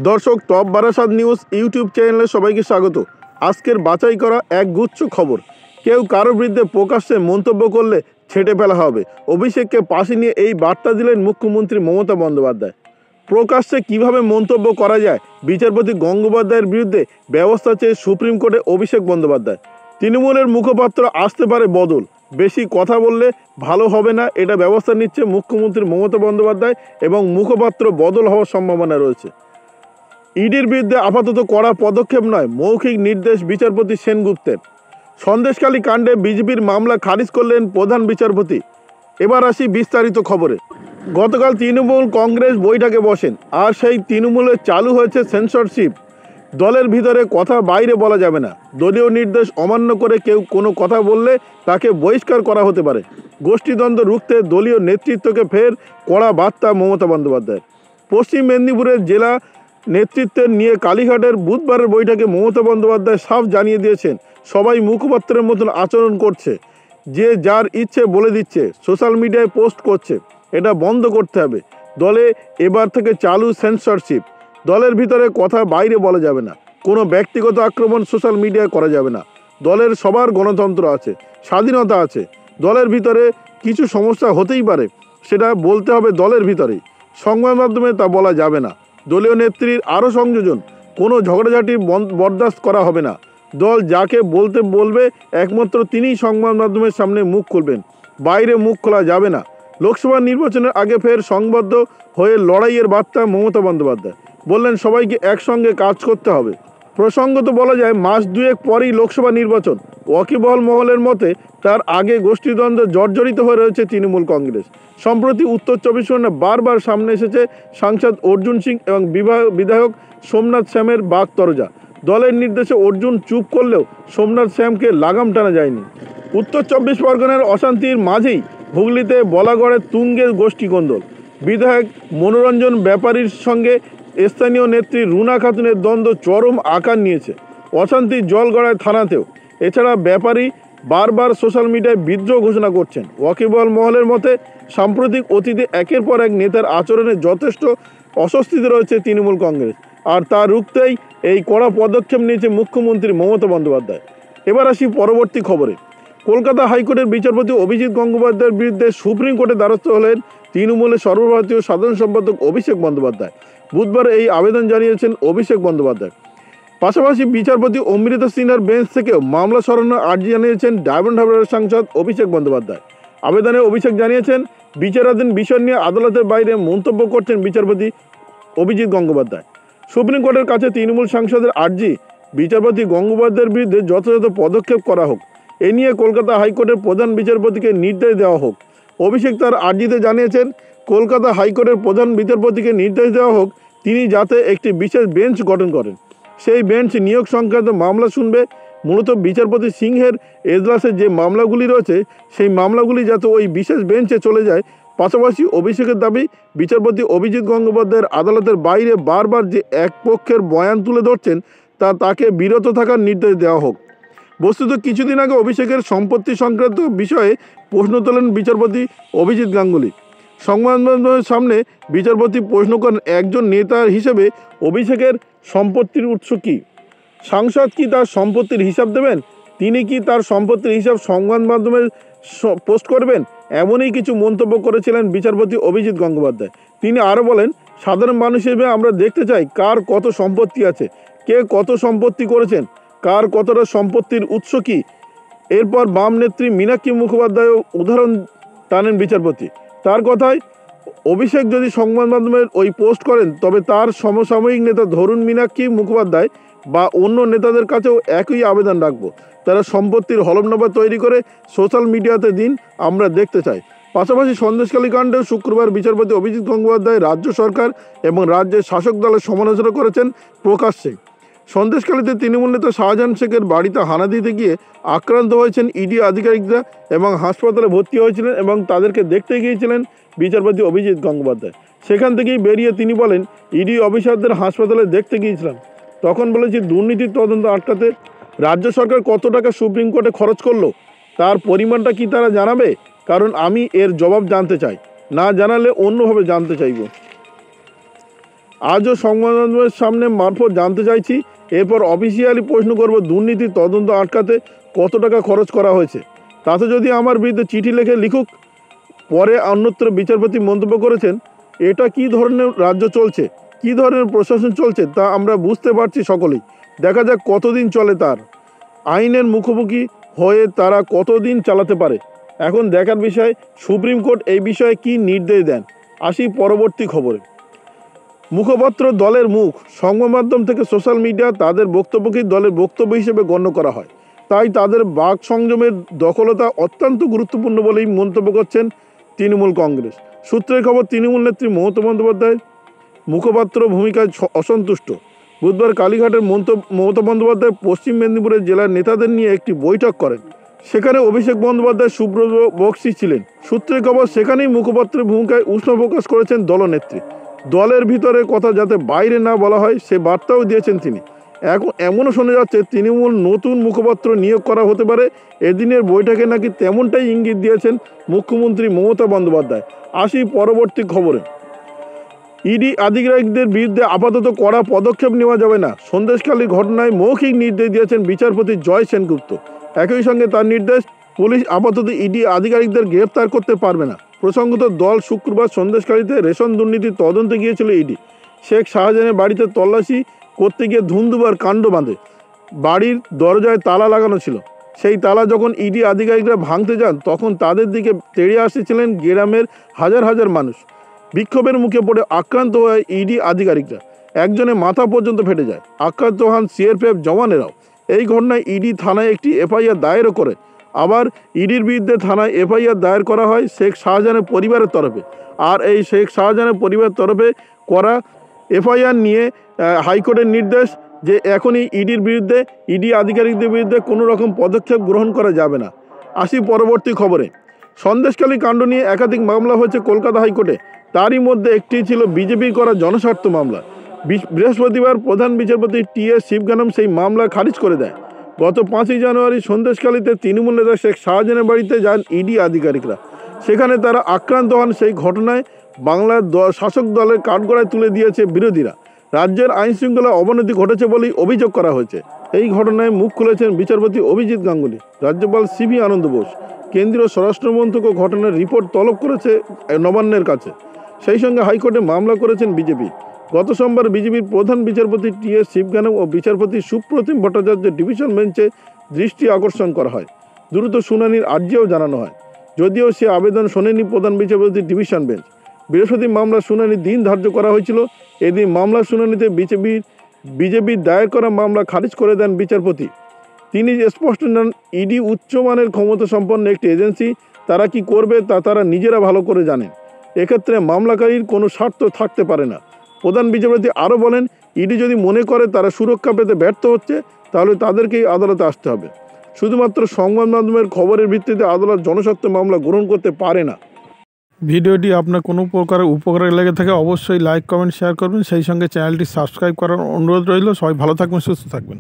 দর্শক, top Barasat news YouTube চ্যানেলে সবাইকে স্বাগত। আজকের বাছাই করা এক গুচ্ছ খবর। কেউ কারো বিরুদ্ধে প্রকাশ্যে মন্তব্য করলে ছেঁটে ফেলা হবে। অভিষেককে পাশে নিয়ে এই বার্তা দিলেন মুখ্যমন্ত্রী মমতা বন্দ্যোপাধ্যায়। প্রকাশ্যে কিভাবে মন্তব্য করা যায়, বিচারপতি গঙ্গোপাধ্যায়ের বিরুদ্ধে ব্যবস্থা চেয়ে সুপ্রিম কোর্টে অভিষেক বন্দ্যোপাধ্যায়। তৃণমূলের মুখপাত্র আসতে পারে বদল, বেশি কথা বললে ভালো হবে না, এটা ব্যবস্থা নিচ্ছে মুখ্যমন্ত্রী মমতা বন্দ্যোপাধ্যায় এবং মুখপাত্র বদল হওয়ার সম্ভাবনা রয়েছে। ইডির বিরুদ্ধে আপাতত কড়া পদক্ষেপ নয়, মৌখিক নির্দেশ বিচারপতি সেনগুপ্তের। সন্দেশখালী কাণ্ডে বিজেপির মামলা খারিজ করলেন প্রধান বিচারপতি। এবার আসি বিস্তারিত খবরে। গতকাল তৃণমূল কংগ্রেস বৈঠকে বসেন, আর সেই তৃণমূলে চালু হয়েছে সেন্সরশিপ। দলের ভিতরে কথা বাইরে বলা যাবে না। দলীয় নির্দেশ অমান্য করে কেউ কোনো কথা বললে তাকে বহিষ্কার করা হতে পারে। গোষ্ঠীদ্বন্দ্ব রুখতে দলীয় নেতৃত্বকে ফের কড়া বার্তা মমতা বন্দ্যোপাধ্যায়ের। পশ্চিম মেদিনীপুরের জেলা নেতৃত্বের নিয়ে কালীঘাটের বুধবারের বৈঠকে মমতা বন্দ্যোপাধ্যায় সাফ জানিয়ে দিয়েছেন, সবাই মুখপাত্রের মতন আচরণ করছে, যে যার ইচ্ছে বলে দিচ্ছে, সোশ্যাল মিডিয়ায় পোস্ট করছে। এটা বন্ধ করতে হবে। দলে এবার থেকে চালু সেন্সরশিপ। দলের ভিতরে কথা বাইরে বলা যাবে না। কোনো ব্যক্তিগত আক্রমণ সোশ্যাল মিডিয়ায় করা যাবে না। দলের সবার গণতন্ত্র আছে, স্বাধীনতা আছে। দলের ভিতরে কিছু সমস্যা হতেই পারে, সেটা বলতে হবে দলের ভিতরেই, সংবাদ মাধ্যমে তা বলা যাবে না। দলীয় নেত্রীর আরও সংযোজন, কোনো ঝগড়াঝাটি বরদাস্ত করা হবে না। দল যাকে বলতে বলবে একমাত্র তিনিই সংবাদ মাধ্যমের সামনে মুখ খুলবেন, বাইরে মুখ খোলা যাবে না। লোকসভা নির্বাচনের আগে ফের সংবদ্ধ হয়ে লড়াইয়ের বার্তা মমতা বন্দ্যোপাধ্যায়। বললেন, সবাইকে একসঙ্গে কাজ করতে হবে। প্রসঙ্গত বলা যায়, মাস দুয়েক পরেই লোকসভা নির্বাচন। ওয়াকিবহাল মহলের মতে তার আগে গোষ্ঠীদ্বন্দ্বে জর্জরিত হয়ে রয়েছে তৃণমূল কংগ্রেস। সম্প্রতি উত্তর চব্বিশ পরগনায় বারবার সামনে এসেছে সাংসদ অর্জুন সিং এবং বিধায়ক সোমনাথ শ্যামের বাগতরজা। দলের নির্দেশে অর্জুন চুপ করলেও সোমনাথ শ্যামকে লাগাম টানা যায়নি। উত্তর চব্বিশ পরগনার অশান্তির মাঝেই হুগলিতে বলাগড়ে তুঙ্গে গোষ্ঠী কোন্দল। বিধায়ক মনোরঞ্জন ব্যাপারীর সঙ্গে স্থানীয় নেত্রী রুনা খাতুনের দ্বন্দ্ব চরম আকার নিয়েছে। অশান্তির জল গড়ায় থানাতেও। এছাড়া ব্যাপারী বারবার সোশ্যাল মিডিয়ায় বিদ্রোহ ঘোষণা করছেন। ওয়াকিবহাল মহলের মতে সাম্প্রতিক অতীতে একের পর এক নেতার আচরণে যথেষ্ট অস্বস্তিতে রয়েছে তৃণমূল কংগ্রেস, আর তা রুখতেই এই কড়া পদক্ষেপ নিয়েছে মুখ্যমন্ত্রী মমতা বন্দ্যোপাধ্যায়। এবার আসি পরবর্তী খবরে। কলকাতা হাইকোর্টের বিচারপতি অভিজিৎ গঙ্গোপাধ্যায়ের বিরুদ্ধে সুপ্রিম কোর্টে দ্বারস্থ হলেন তৃণমূলের সর্বভারতীয় সাধারণ সম্পাদক অভিষেক বন্দ্যোপাধ্যায়। বুধবার এই আবেদন জানিয়েছেন অভিষেক বন্দ্যোপাধ্যায়। পাশাপাশি বিচারপতি অমৃতা সিনহার বেঞ্চ থেকেও মামলা সরানোর আর্জি জানিয়েছেন ডায়মন্ড হারবারের সাংসদ অভিষেক বন্দ্যোপাধ্যায়। আবেদনে অভিষেক জানিয়েছেন, বিচারাধীন বিষয় নিয়ে আদালতের বাইরে মন্তব্য করছেন বিচারপতি অভিজিৎ গঙ্গোপাধ্যায়। সুপ্রিম কোর্টের কাছে তৃণমূল সাংসদের আর্জি, বিচারপতি গঙ্গোপাধ্যায়ের বিরুদ্ধে যথাযথ পদক্ষেপ করা হোক। এ নিয়ে কলকাতা হাইকোর্টের প্রধান বিচারপতিকে নির্দেশ দেওয়া হোক। অভিষেক তার আর্জিতে জানিয়েছেন, কলকাতা হাইকোর্টের প্রধান বিচারপতিকে নির্দেশ দেওয়া হোক তিনি যাতে একটি বিশেষ বেঞ্চ গঠন করেন। সেই বেঞ্চ নিয়োগ সংক্রান্ত মামলা শুনবে। মূলত বিচারপতি সিংহের এজলাসে যে মামলাগুলি রয়েছে, সেই মামলাগুলি যাতে ওই বিশেষ বেঞ্চে চলে যায়। পাশাপাশি অভিষেকের দাবি, বিচারপতি অভিজিৎ গঙ্গোপাধ্যায়ের আদালতের বাইরে বারবার যে এক পক্ষের বয়ান তুলে ধরছেন, তাকে বিরত থাকার নির্দেশ দেওয়া হোক। বস্তুত কিছুদিন আগে অভিষেকের সম্পত্তি সংক্রান্ত বিষয়ে প্রশ্ন তোলেন বিচারপতি অভিজিৎ গাঙ্গুলি। সংবাদ মাধ্যমের সামনে বিচারপতি প্রশ্ন করেন, একজন নেতা হিসেবে অভিষেকের সম্পত্তির উৎস কী? সাংসদ কি তার সম্পত্তির হিসাব দেবেন? তিনি কি তার সম্পত্তির হিসাব সংবাদ মাধ্যমে পোস্ট করবেন? এমনই কিছু মন্তব্য করেছিলেন বিচারপতি অভিজিৎ গঙ্গোপাধ্যায়। তিনি আরও বলেন, সাধারণ মানুষ হিসেবে আমরা দেখতে চাই কার কত সম্পত্তি আছে, কে কত সম্পত্তি করেছেন, কার কতটা সম্পত্তির উৎস কী। এরপর বাম নেত্রী মীনাক্ষী মুখোপাধ্যায়ও উদাহরণ টানেন বিচারপতি। তার কথায়, অভিষেক যদি সংবাদ মাধ্যমের ওই পোস্ট করেন, তবে তার সমসাময়িক নেতা ধরুন মীনাক্ষী মুখোপাধ্যায় বা অন্য নেতাদের কাছেও একই আবেদন রাখব। তারা সম্পত্তির হলফনামা তৈরি করে সোশ্যাল মিডিয়াতে দিন, আমরা দেখতে চাই। পাশাপাশি সন্দেশখালী কাণ্ডেও শুক্রবার বিচারপতি অভিজিৎ গঙ্গোপাধ্যায় রাজ্য সরকার এবং রাজ্যের শাসক দলের সমালোচনা করেছেন প্রকাশ্যে। সন্দেশখালীতে তৃণমূল নেতা শাহজাহান শেখের বাড়িতে হানা দিতে গিয়ে আক্রান্ত হয়েছেন ইডি আধিকারিকরা এবং হাসপাতালে ভর্তি হয়েছিলেন এবং তাদেরকে দেখতে গিয়েছিলেন বিচারপতি অভিজিৎ গঙ্গোপাধ্যায়। সেখান থেকেই বেরিয়ে তিনি বলেন, ইডি অফিসারদের হাসপাতালে দেখতে গিয়েছিলাম, তখন বলেছি দুর্নীতির তদন্ত আটকাতে রাজ্য সরকার কত টাকা সুপ্রিম কোর্টে খরচ করলো, তার পরিমাণটা কি তারা জানাবে? কারণ আমি এর জবাব জানতে চাই, না জানালে অন্যভাবে জানতে চাইব। আজও সংবাদ মাধ্যমের সামনে মারফত জানতে চাইছি, এরপর অফিসিয়ালি প্রশ্ন করব দুর্নীতির তদন্ত আটকাতে কত টাকা খরচ করা হয়েছে। তাতে যদি আমার বিরুদ্ধে চিঠি লিখুক। পরে অন্যত্র বিচারপতি মন্তব্য করেছেন, এটা কী ধরনের রাজ্য চলছে, কী ধরনের প্রশাসন চলছে তা আমরা বুঝতে পারছি সকলেই। দেখা যাক কতদিন চলে তার আইনের মুখোমুখি হয়ে তারা কতদিন চালাতে পারে। এখন দেখার বিষয় সুপ্রিম কোর্ট এই বিষয়ে কী নির্দেশ দেন। আসি পরবর্তী খবরে। মুখপাত্র দলের মুখ, সংবাদ মাধ্যম থেকে সোশ্যাল মিডিয়া তাদের বক্তব্যকেই দলের বক্তব্য হিসেবে গণ্য করা হয়। তাই তাদের বাক সংযমের দখলতা অত্যন্ত গুরুত্বপূর্ণ বলেই মন্তব্য করছেন তৃণমূল কংগ্রেস সূত্রের খবর। তৃণমূল নেত্রী মমতা বন্দ্যোপাধ্যায় মুখপাত্র ভূমিকায় অসন্তুষ্ট। বুধবার কালীঘাটের মমতা বন্দ্যোপাধ্যায় পশ্চিম মেদিনীপুরের জেলার নেতাদের নিয়ে একটি বৈঠক করেন। সেখানে অভিষেক বন্দ্যোপাধ্যায়, সুব্রত বক্সি ছিলেন। সূত্রের খবর, সেখানেই মুখপাত্রের ভূমিকায় উষ্ণ প্রকাশ করেছেন দলনেত্রী। দলের ভিতরের কথা যাতে বাইরে না বলা হয় সে বার্তাও দিয়েছেন তিনি। এখন এমনও শোনা যাচ্ছে তৃণমূল নতুন মুখপাত্র নিয়োগ করা হতে পারে। এদিনের বৈঠকে নাকি তেমনটাই ইঙ্গিত দিয়েছেন মুখ্যমন্ত্রী মমতা বন্দ্যোপাধ্যায়। আসি পরবর্তী খবরে। ইডি আধিকারিকদের বিরুদ্ধে আপাতত কড়া পদক্ষেপ নেওয়া যাবে না, সন্দেশখালির ঘটনায় মৌখিক নির্দেশ দিয়েছেন বিচারপতি জয় সেনগুপ্ত। একই সঙ্গে তার নির্দেশ, পুলিশ আপাতত ইডি আধিকারিকদের গ্রেফতার করতে পারবে না। প্রসঙ্গত, দল শুক্রবার সন্দেশখালিতে রেশন দুর্নীতির তদন্তে গিয়েছিল ইডি। শেখ শাহজাহানের বাড়িতে তল্লাশি করতে গিয়ে ধুন্দুবার কাণ্ড বাঁধে। বাড়ির দরজায় তালা লাগানো ছিল। সেই তালা যখন ইডি আধিকারিকরা ভাঙতে যান তখন তাদের দিকে তেড়ে আসছিলেন গ্রামের হাজার হাজার মানুষ। বিক্ষোভের মুখে পড়ে আক্রান্ত হয় ইডি আধিকারিকরা। একজনের মাথা পর্যন্ত ফেটে যায়। আক্রান্ত হন সিআরপিএফ জওয়ানেরাও। এই ঘটনায় ইডি থানায় একটি এফআইআর দায়েরও করে। আবার ইডির বিরুদ্ধে থানায় এফআইআর দায়ের করা হয় শেখ শাহজাহানের পরিবারের তরফে। আর এই শেখ শাহজাহানের পরিবারের তরফে করা এফআইআর নিয়ে হাইকোর্টের নির্দেশ যে এখনই ইডির বিরুদ্ধে, ইডি আধিকারিকদের বিরুদ্ধে কোনো রকম পদক্ষেপ গ্রহণ করা যাবে না। আসি পরবর্তী খবরে। সন্দেশখালী কাণ্ড নিয়ে একাধিক মামলা হয়েছে কলকাতা হাইকোর্টে। তারই মধ্যে একটি ছিল বিজেপির করা জনস্বার্থ মামলা। বৃহস্পতিবার প্রধান বিচারপতি টি.এস. শিবগানম সেই মামলা খারিজ করে দেয়। গত 5ই জানুয়ারি সন্দেশখালীতে তৃণমূল নেতা শেখ শাহজাহানের বাড়িতে যান ইডি আধিকারিকরা। সেখানে তারা আক্রান্ত হন। সেই ঘটনায় বাংলার শাসক দলের কাঠগড়ায় তুলে দিয়েছে বিরোধীরা। রাজ্যের আইনশৃঙ্খলা অবনতি ঘটেছে বলেই অভিযোগ করা হয়েছে। এই ঘটনায় মুখ খুলেছেন বিচারপতি অভিজিৎ গাঙ্গুলি, রাজ্যপাল সিভি আনন্দ বোস। কেন্দ্রীয় স্বরাষ্ট্রমন্ত্রকও ঘটনার রিপোর্ট তলব করেছে নবান্নের কাছে। সেই সঙ্গে হাইকোর্টে মামলা করেছেন বিজেপি। গত সোমবার বিজেপির প্রধান বিচারপতি টি.এস. শিবগানম ও বিচারপতি সুপ্রতিম ভট্টাচার্যের ডিভিশন বেঞ্চে দৃষ্টি আকর্ষণ করা হয়। দ্রুত শুনানির আর্জিও জানানো হয়, যদিও সে আবেদন শোনেনি প্রধান বিচারপতির ডিভিশন বেঞ্চ। বৃহস্পতিবার মামলার শুনানির দিন ধার্য করা হয়েছিল। এদিন মামলার শুনানিতে বিজেপির দায়ের করা মামলা খারিজ করে দেন বিচারপতি। তিনি স্পষ্ট জানান, ইডি উচ্চমানের ক্ষমতা সম্পন্ন একটি এজেন্সি। তারা কি করবে তা তারা নিজেরা ভালো করে জানেন। এক্ষেত্রে মামলাকারীর কোনো স্বার্থ থাকতে পারে না। প্রধান বিচারপতি আরও বলেন, ইডি যদি মনে করে তারা সুরক্ষা পেতে ব্যর্থ হচ্ছে তাহলে তাদেরকেই আদালতে আসতে হবে। শুধুমাত্র সংবাদ মাধ্যমের খবরের ভিত্তিতে আদালত জনস্বার্থ মামলা গ্রহণ করতে পারে না। ভিডিওটি আপনার কোনো প্রকার উপকারে লেগে থাকে অবশ্যই লাইক, কমেন্ট, শেয়ার করবেন। সেই সঙ্গে চ্যানেলটি সাবস্ক্রাইব করার অনুরোধ রইল। সবাই ভালো থাকবেন, সুস্থ থাকবেন।